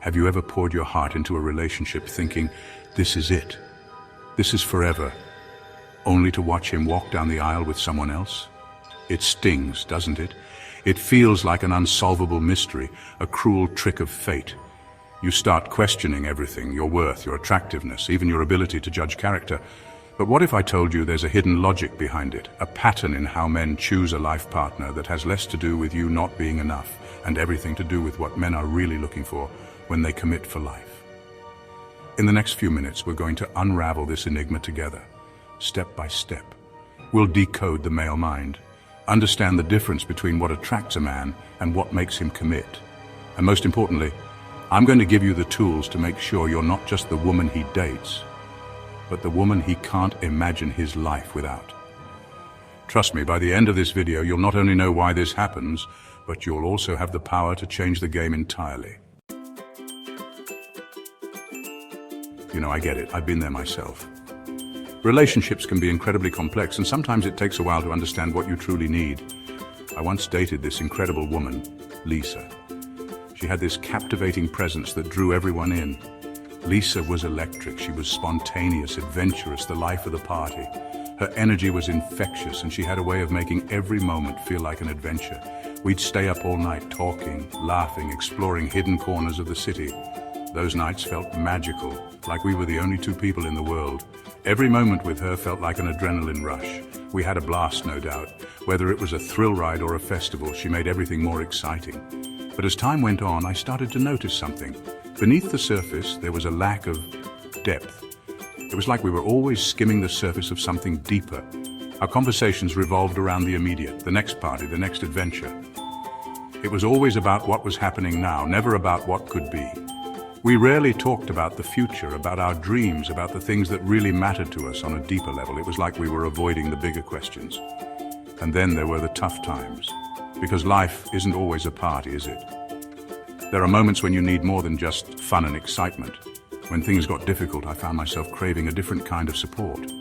Have you ever poured your heart into a relationship thinking, this is it, this is forever, only to watch him walk down the aisle with someone else? It stings, doesn't it? It feels like an unsolvable mystery, a cruel trick of fate. You start questioning everything, your worth, your attractiveness, even your ability to judge character. But what if I told you there's a hidden logic behind it, a pattern in how men choose a life partner that has less to do with you not being enough and everything to do with what men are really looking for when they commit for life? In the next few minutes, we're going to unravel this enigma together, step by step. We'll decode the male mind, understand the difference between what attracts a man and what makes him commit. And most importantly, I'm going to give you the tools to make sure you're not just the woman he dates, but the woman he can't imagine his life without. Trust me, by the end of this video, you'll not only know why this happens, but you'll also have the power to change the game entirely. You know, I get it. I've been there myself. Relationships can be incredibly complex, and sometimes it takes a while to understand what you truly need. I once dated this incredible woman, Lisa. She had this captivating presence that drew everyone in. Lisa was electric. She was spontaneous, adventurous, the life of the party. Her energy was infectious, and she had a way of making every moment feel like an adventure. We'd stay up all night talking, laughing, exploring hidden corners of the city. Those nights felt magical, like we were the only two people in the world. Every moment with her felt like an adrenaline rush. We had a blast, no doubt. Whether it was a thrill ride or a festival, she made everything more exciting. But as time went on, I started to notice something. Beneath the surface, there was a lack of depth. It was like we were always skimming the surface of something deeper. Our conversations revolved around the immediate, the next party, the next adventure. It was always about what was happening now, never about what could be. We rarely talked about the future, about our dreams, about the things that really mattered to us on a deeper level. It was like we were avoiding the bigger questions. And then there were the tough times. Because life isn't always a party, is it? There are moments when you need more than just fun and excitement. When things got difficult, I found myself craving a different kind of support.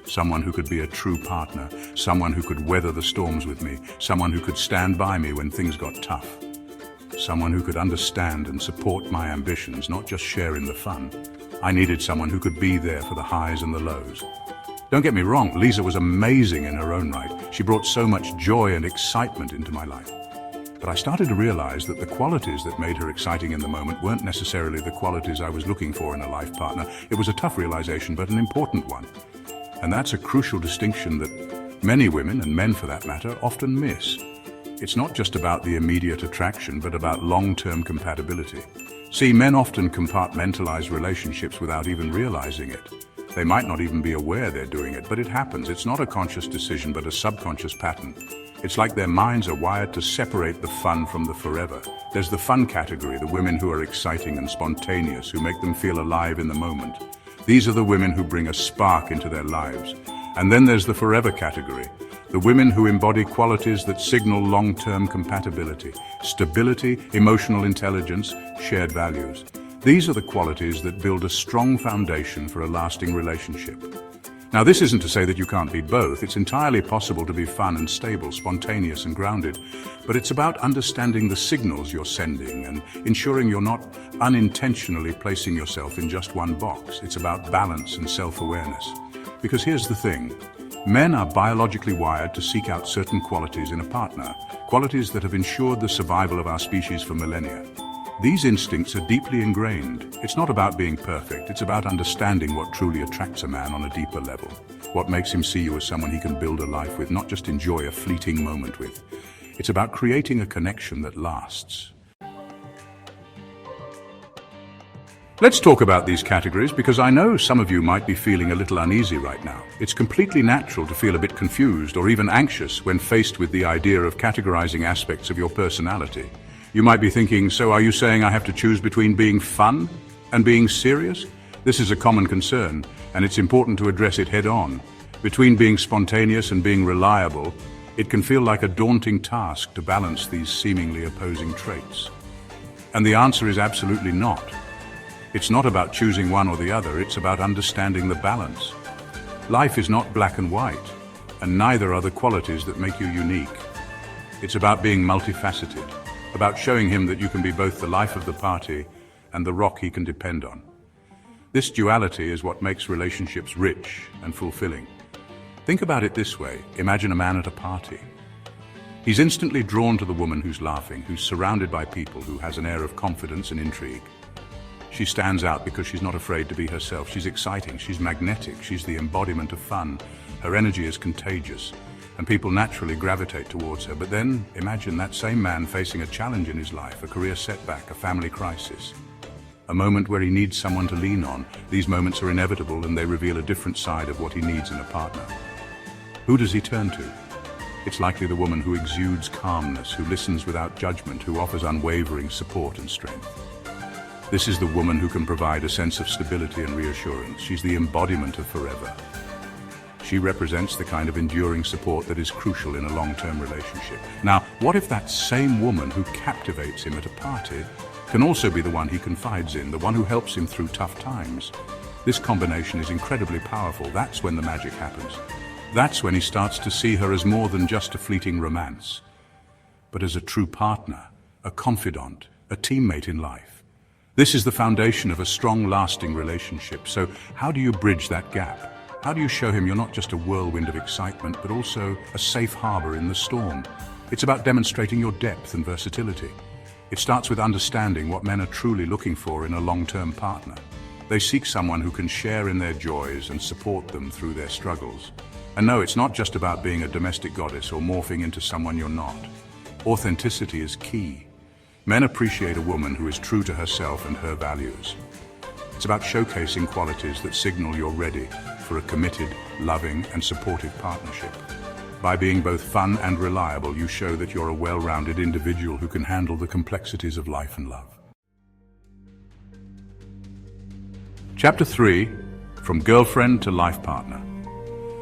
Someone who could be a true partner, someone who could weather the storms with me, someone who could stand by me when things got tough. Someone who could understand and support my ambitions, not just share in the fun. I needed someone who could be there for the highs and the lows. Don't get me wrong, Lisa was amazing in her own right. She brought so much joy and excitement into my life. But I started to realize that the qualities that made her exciting in the moment weren't necessarily the qualities I was looking for in a life partner. It was a tough realization, but an important one. And that's a crucial distinction that many women, and men for that matter, often miss. It's not just about the immediate attraction, but about long-term compatibility. See, men often compartmentalize relationships without even realizing it. They might not even be aware they're doing it, but it happens. It's not a conscious decision, but a subconscious pattern. It's like their minds are wired to separate the fun from the forever. There's the fun category, the women who are exciting and spontaneous, who make them feel alive in the moment. These are the women who bring a spark into their lives. And then there's the forever category, the women who embody qualities that signal long-term compatibility, stability, emotional intelligence, shared values. These are the qualities that build a strong foundation for a lasting relationship. Now, this isn't to say that you can't be both. It's entirely possible to be fun and stable, spontaneous and grounded. But it's about understanding the signals you're sending and ensuring you're not unintentionally placing yourself in just one box. It's about balance and self-awareness. Because here's the thing. Men are biologically wired to seek out certain qualities in a partner, qualities that have ensured the survival of our species for millennia. These instincts are deeply ingrained. It's not about being perfect. It's about understanding what truly attracts a man on a deeper level. What makes him see you as someone he can build a life with, not just enjoy a fleeting moment with. It's about creating a connection that lasts. Let's talk about these categories because I know some of you might be feeling a little uneasy right now. It's completely natural to feel a bit confused or even anxious when faced with the idea of categorizing aspects of your personality. You might be thinking, so are you saying I have to choose between being fun and being serious? This is a common concern, and it's important to address it head on. Between being spontaneous and being reliable, it can feel like a daunting task to balance these seemingly opposing traits. And the answer is absolutely not. It's not about choosing one or the other, it's about understanding the balance. Life is not black and white, and neither are the qualities that make you unique. It's about being multifaceted, about showing him that you can be both the life of the party and the rock he can depend on. This duality is what makes relationships rich and fulfilling. Think about it this way. Imagine a man at a party. He's instantly drawn to the woman who's laughing, who's surrounded by people, who has an air of confidence and intrigue. She stands out because she's not afraid to be herself. She's exciting, she's magnetic, she's the embodiment of fun. Her energy is contagious, and people naturally gravitate towards her. But then, imagine that same man facing a challenge in his life, a career setback, a family crisis. A moment where he needs someone to lean on. These moments are inevitable, and they reveal a different side of what he needs in a partner. Who does he turn to? It's likely the woman who exudes calmness, who listens without judgment, who offers unwavering support and strength. This is the woman who can provide a sense of stability and reassurance. She's the embodiment of forever. She represents the kind of enduring support that is crucial in a long-term relationship. Now, what if that same woman who captivates him at a party can also be the one he confides in, the one who helps him through tough times? This combination is incredibly powerful. That's when the magic happens. That's when he starts to see her as more than just a fleeting romance, but as a true partner, a confidant, a teammate in life. This is the foundation of a strong, lasting relationship. So how do you bridge that gap? How do you show him you're not just a whirlwind of excitement, but also a safe harbor in the storm? It's about demonstrating your depth and versatility. It starts with understanding what men are truly looking for in a long-term partner. They seek someone who can share in their joys and support them through their struggles. And no, it's not just about being a domestic goddess or morphing into someone you're not. Authenticity is key. Men appreciate a woman who is true to herself and her values. It's about showcasing qualities that signal you're ready for a committed, loving, and supportive partnership. By being both fun and reliable, you show that you're a well-rounded individual who can handle the complexities of life and love. Chapter 3, From Girlfriend to Life Partner.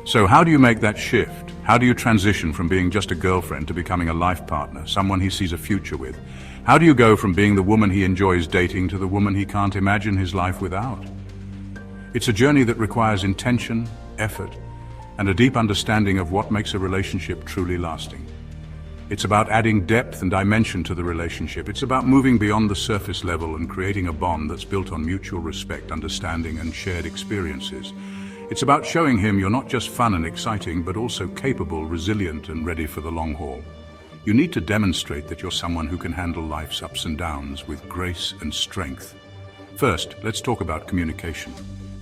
So how do you make that shift? How do you transition from being just a girlfriend to becoming a life partner, someone he sees a future with? How do you go from being the woman he enjoys dating to the woman he can't imagine his life without? It's a journey that requires intention, effort, and a deep understanding of what makes a relationship truly lasting. It's about adding depth and dimension to the relationship. It's about moving beyond the surface level and creating a bond that's built on mutual respect, understanding, and shared experiences. It's about showing him you're not just fun and exciting, but also capable, resilient, and ready for the long haul. You need to demonstrate that you're someone who can handle life's ups and downs with grace and strength. First, let's talk about communication.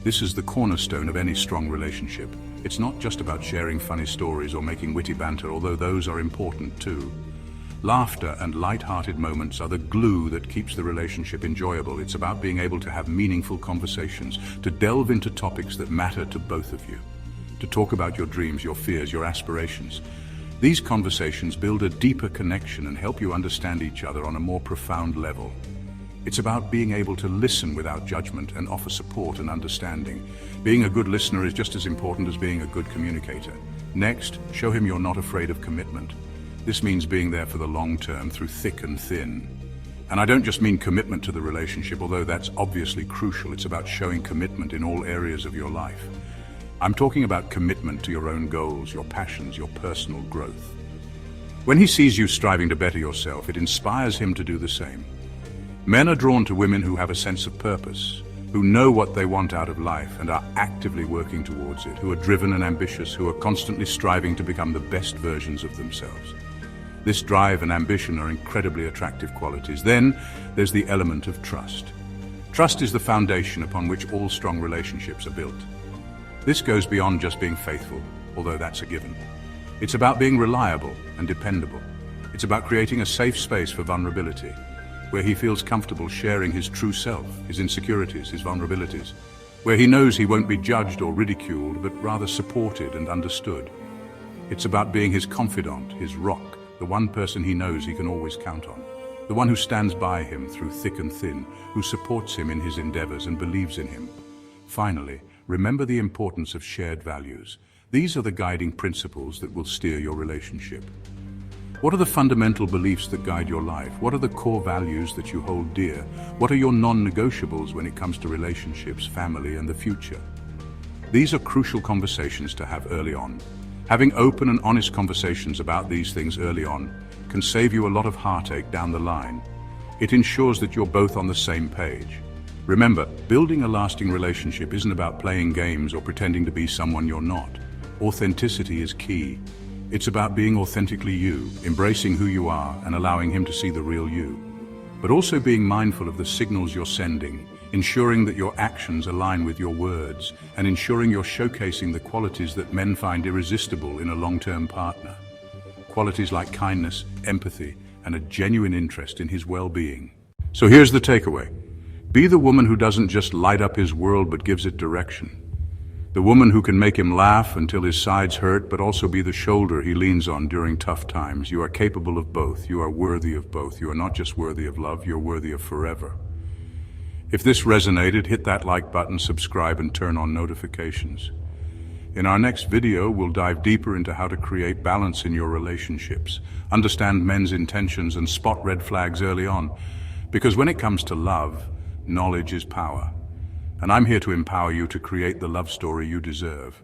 This is the cornerstone of any strong relationship. It's not just about sharing funny stories or making witty banter, although those are important too. Laughter and light-hearted moments are the glue that keeps the relationship enjoyable. It's about being able to have meaningful conversations, to delve into topics that matter to both of you, to talk about your dreams, your fears, your aspirations. These conversations build a deeper connection and help you understand each other on a more profound level. It's about being able to listen without judgment and offer support and understanding. Being a good listener is just as important as being a good communicator. Next, show him you're not afraid of commitment. This means being there for the long term through thick and thin. And I don't just mean commitment to the relationship, although that's obviously crucial. It's about showing commitment in all areas of your life. I'm talking about commitment to your own goals, your passions, your personal growth. When he sees you striving to better yourself, it inspires him to do the same. Men are drawn to women who have a sense of purpose, who know what they want out of life and are actively working towards it, who are driven and ambitious, who are constantly striving to become the best versions of themselves. This drive and ambition are incredibly attractive qualities. Then there's the element of trust. Trust is the foundation upon which all strong relationships are built. This goes beyond just being faithful, although that's a given. It's about being reliable and dependable. It's about creating a safe space for vulnerability, where he feels comfortable sharing his true self, his insecurities, his vulnerabilities, where he knows he won't be judged or ridiculed, but rather supported and understood. It's about being his confidant, his rock, the one person he knows he can always count on, the one who stands by him through thick and thin, who supports him in his endeavors and believes in him. Finally, remember the importance of shared values. These are the guiding principles that will steer your relationship. What are the fundamental beliefs that guide your life? What are the core values that you hold dear? What are your non-negotiables when it comes to relationships, family, and the future? These are crucial conversations to have early on. Having open and honest conversations about these things early on can save you a lot of heartache down the line. It ensures that you're both on the same page. Remember, building a lasting relationship isn't about playing games or pretending to be someone you're not. Authenticity is key. It's about being authentically you, embracing who you are and allowing him to see the real you. But also being mindful of the signals you're sending, ensuring that your actions align with your words, and ensuring you're showcasing the qualities that men find irresistible in a long-term partner. Qualities like kindness, empathy, and a genuine interest in his well-being. So here's the takeaway. Be the woman who doesn't just light up his world but gives it direction. The woman who can make him laugh until his sides hurt but also be the shoulder he leans on during tough times. You are capable of both. You are worthy of both. You are not just worthy of love, you're worthy of forever. If this resonated, hit that like button, subscribe, and turn on notifications. In our next video, we'll dive deeper into how to create balance in your relationships, understand men's intentions, and spot red flags early on. Because when it comes to love, knowledge is power. And I'm here to empower you to create the love story you deserve.